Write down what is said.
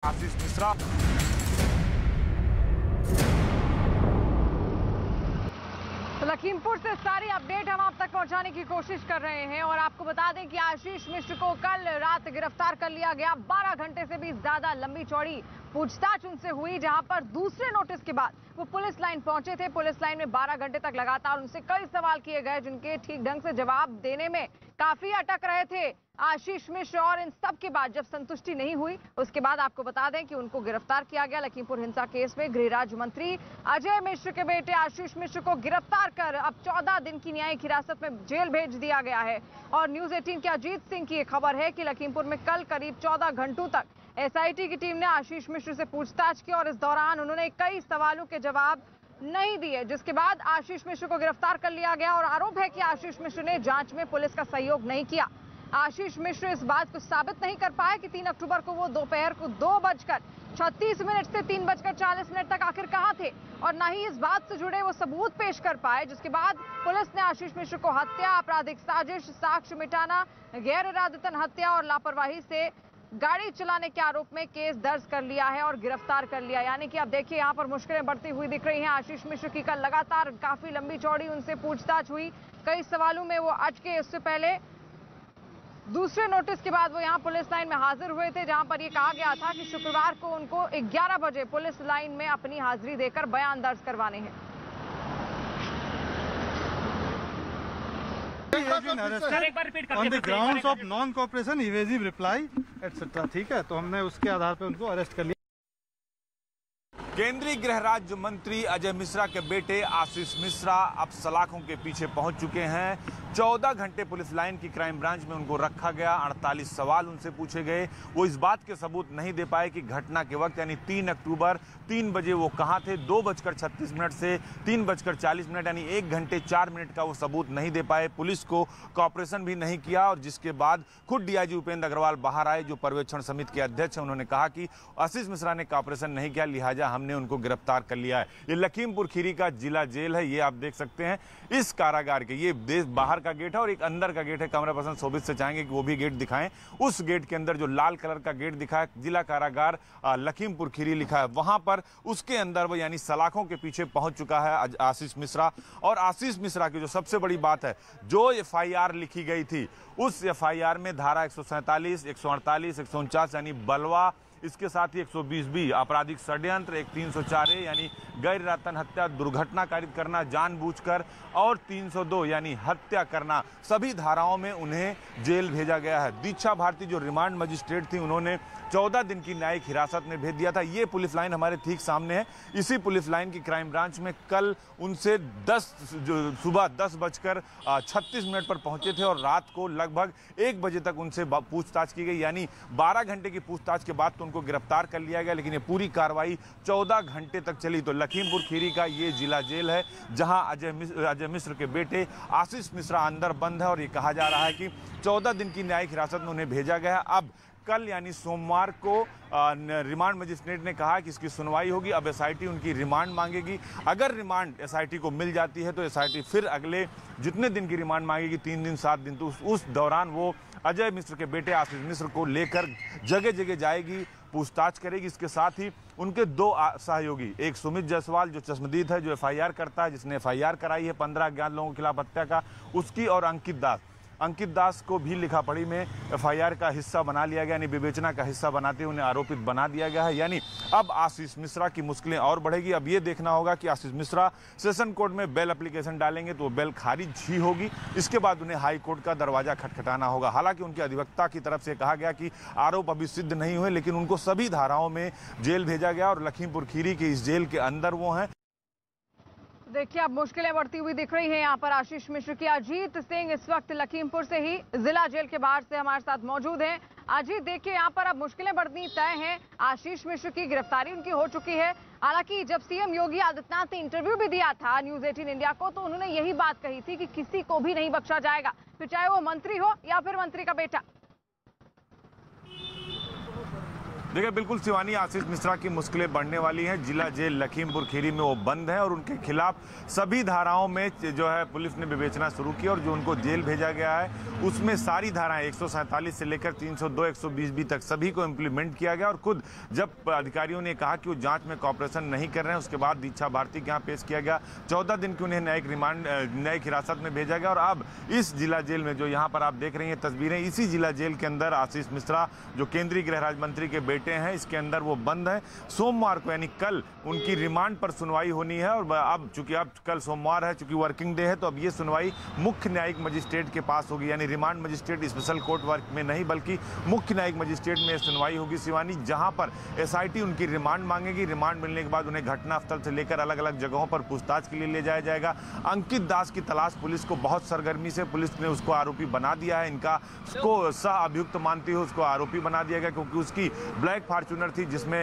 आशीष मिश्रा। तो लखीमपुर से सारी अपडेट हम आप तक पहुंचाने की कोशिश कर रहे हैं और आपको बता दें कि आशीष मिश्र को कल रात गिरफ्तार कर लिया गया। 12 घंटे से भी ज्यादा लंबी चौड़ी पूछताछ उनसे हुई, जहां पर दूसरे नोटिस के बाद वो पुलिस लाइन पहुंचे थे। पुलिस लाइन में 12 घंटे तक लगातार उनसे कई सवाल किए गए, जिनके ठीक ढंग से जवाब देने में काफी अटक रहे थे आशीष मिश्र। और इन सब के बाद जब संतुष्टि नहीं हुई, उसके बाद आपको बता दें कि उनको गिरफ्तार किया गया। लखीमपुर हिंसा केस में गृह राज्य मंत्री अजय मिश्र के बेटे आशीष मिश्र को गिरफ्तार कर अब 14 दिन की न्यायिक हिरासत में जेल भेज दिया गया है। और न्यूज 18 के अजीत सिंह की खबर है कि लखीमपुर में कल करीब 14 घंटों तक एसआईटी की टीम ने आशीष मिश्र से पूछताछ की और इस दौरान उन्होंने कई सवालों के जवाब नहीं दिए, जिसके बाद आशीष मिश्र को गिरफ्तार कर लिया गया। और आरोप है कि आशीष मिश्र ने जांच में पुलिस का सहयोग नहीं किया। आशीष मिश्र इस बात को साबित नहीं कर पाए कि 3 अक्टूबर को वो दोपहर को 2:36 से 3:40 तक आखिर कहां थे, और न ही इस बात से जुड़े वो सबूत पेश कर पाए। जिसके बाद पुलिस ने आशीष मिश्र को हत्या, आपराधिक साजिश, साक्ष्य मिटाना, गैर इरादतन हत्या और लापरवाही से गाड़ी चलाने के आरोप में केस दर्ज कर लिया है और गिरफ्तार कर लिया। यानी कि अब देखिए यहाँ पर मुश्किलें बढ़ती हुई दिख रही हैं। आशीष मिश्र की कल लगातार काफी लंबी चौड़ी उनसे पूछताछ हुई, कई सवालों में वो अटके। इससे पहले दूसरे नोटिस के बाद वो यहाँ पुलिस लाइन में हाजिर हुए थे, जहां पर ये कहा गया था कि शुक्रवार को उनको 11 बजे पुलिस लाइन में अपनी हाजिरी देकर बयान दर्ज करवाने हैं। On the grounds of non cooperation, evasive reply etcetera. ठीक है, तो हमने उसके आधार पर उनको अरेस्ट कर लिया। केंद्रीय गृह राज्य मंत्री अजय मिश्रा के बेटे आशीष मिश्रा अब सलाखों के पीछे पहुंच चुके हैं। 14 घंटे पुलिस लाइन की क्राइम ब्रांच में उनको रखा गया। 48 सवाल उनसे पूछे गए। वो इस बात के सबूत नहीं दे पाए कि घटना के वक्त यानी 3 अक्टूबर 3 बजे वो कहां थे। 2:36 से 3:40 यानी 1 घंटे 4 मिनट का वो सबूत नहीं दे पाए। पुलिस को कॉपरेशन भी नहीं किया, और जिसके बाद खुद डीआईजी उपेंद्र अग्रवाल बाहर आए, जो पर्यवेक्षण समिति के अध्यक्ष हैं। उन्होंने कहा कि आशीष मिश्रा ने कॉपरेशन नहीं किया, लिहाजा हमने उनको गिरफ्तार कर लिया है। ये लखीमपुर खीरी का जिला जेल है, ये आप देख सकते हैं। इस कारागार के ये देश बाहर का गेट है और एक अंदर का गेट है। कैमरा पर्सन शोभित से चाहेंगे कि वो भी गेट दिखाएं। उस गेट के अंदर जो लाल कलर का गेट दिखा है, जिला कारागार लखीमपुर खीरी लिखा है, वहां पर उसके अंदर वो यानी सलाखों के पीछे पहुंच चुका है आशीष मिश्रा। और आशीष मिश्रा की जो सबसे बड़ी बात है, जो एफआईआर लिखी गई थी, उस एफआईआर में धारा 147, 148, 149 यानी बलवा, इसके साथ ही 120 भी आपराधिक षड्यंत्र, एक 304 यानी गैर इरादतन हत्या, दुर्घटना कारित करना जानबूझकर, और 302 यानी हत्या करना, सभी धाराओं में उन्हें जेल भेजा गया है। दीक्षा भारती जो रिमांड मजिस्ट्रेट थी, उन्होंने 14 दिन की न्यायिक हिरासत में भेज दिया था। ये पुलिस लाइन हमारे ठीक सामने है। इसी पुलिस लाइन की क्राइम ब्रांच में कल उनसे सुबह 10:36 पर पहुंचे थे, और रात को लगभग 1 बजे तक उनसे पूछताछ की गई। यानी 12 घंटे की पूछताछ के बाद तो उनको गिरफ्तार कर लिया गया, लेकिन ये पूरी कार्रवाई 14 घंटे तक चली। तो लखीमपुर खीरी का ये जिला जेल है, जहां अजय मिश्र के बेटे आशीष मिश्रा अंदर बंद है, और ये कहा जा रहा है कि 14 दिन की न्यायिक हिरासत में उन्हें भेजा गया है। अब कल यानी सोमवार को रिमांड मजिस्ट्रेट ने कहा कि इसकी सुनवाई होगी। अब एसआईटी उनकी रिमांड मांगेगी। अगर रिमांड एसआईटी को मिल जाती है तो एसआईटी फिर अगले जितने दिन की रिमांड मांगेगी, 3 दिन 7 दिन, तो उस दौरान वो अजय मिश्र के बेटे आशीष मिश्र को लेकर जगह जगह जाएगी, पूछताछ करेगी। इसके साथ ही उनके 2 सहयोगी, एक सुमित जायसवाल जो चश्मदीद है, जो एफआईआर करता है, जिसने एफआईआर कराई है 15 अज्ञात लोगों के खिलाफ हत्या का, उसकी, और अंकित दास को भी लिखा पढ़ी में एफआईआर का हिस्सा बना लिया गया, यानी विवेचना का हिस्सा बनाते हुए उन्हें आरोपित बना दिया गया है। यानी अब आशीष मिश्रा की मुश्किलें और बढ़ेगी। अब ये देखना होगा कि आशीष मिश्रा सेशन कोर्ट में बेल एप्लीकेशन डालेंगे तो वो बेल खारिज ही होगी। इसके बाद उन्हें हाई कोर्ट का दरवाजा खटखटाना होगा। हालांकि उनके अधिवक्ता की तरफ से कहा गया कि आरोप अभी सिद्ध नहीं हुए, लेकिन उनको सभी धाराओं में जेल भेजा गया, और लखीमपुर खीरी के इस जेल के अंदर वो हैं। देखिए अब मुश्किलें बढ़ती हुई दिख रही हैं यहाँ पर आशीष मिश्र की। अजीत सिंह इस वक्त लखीमपुर से ही जिला जेल के बाहर से हमारे साथ मौजूद हैं। अजीत, देखिए यहाँ पर अब मुश्किलें बढ़नी तय हैं। आशीष मिश्र की गिरफ्तारी उनकी हो चुकी है। हालांकि जब सीएम योगी आदित्यनाथ ने इंटरव्यू भी दिया था न्यूज 18 इंडिया को, तो उन्होंने यही बात कही थी कि किसी को भी नहीं बख्शा जाएगा, फिर चाहे वो मंत्री हो या फिर मंत्री का बेटा। देखिए बिल्कुल शिवानी, आशीष मिश्रा की मुश्किलें बढ़ने वाली हैं। जिला जेल लखीमपुर खीरी में वो बंद है और उनके खिलाफ सभी धाराओं में जो है पुलिस ने विवेचना शुरू की और जो उनको जेल भेजा गया है उसमें सारी धाराएं 147 से लेकर 302 120 बी तक सभी को इम्प्लीमेंट किया गया। और खुद जब अधिकारियों ने कहा कि वो जांच में कॉपरेशन नहीं कर रहे हैं, उसके बाद दीक्षा भारती के यहाँ पेश किया गया। 14 दिन की उन्हें न्यायिक हिरासत में भेजा गया। और अब इस जिला जेल में जो यहाँ पर आप देख रही हैं तस्वीरें, इसी जिला जेल के अंदर आशीष मिश्रा जो केंद्रीय गृह राज्य मंत्री के बेटे हैं, इसके अंदर वो बंद है। सोमवार को यानी कल उनकी रिमांड पर सुनवाई होनी है। और अब चूंकि अब कल सोमवार है, चूंकि वर्किंग डे है, तो अब ये सुनवाई मुख्य न्यायिक मजिस्ट्रेट के पास होगी। यानी remand magistrate special court work में नहीं बल्कि मुख्य न्यायिक मजिस्ट्रेट में सुनवाई होगी शिवानी, जहां पर एसआईटी उनकी रिमांड मांगेगी। रिमांड मिलने के बाद उन्हें घटनास्थल से लेकर अलग अलग जगहों पर पूछताछ के लिए ले जाया जाएगा। अंकित दास की तलाश पुलिस को बहुत सरगर्मी से, पुलिस ने उसको आरोपी बना दिया है। इनका उसको सह अभियुक्त मानती है, उसको आरोपी बना दिया गया क्योंकि उसकी ब्लैक फॉर्च्यूनर थी जिसमें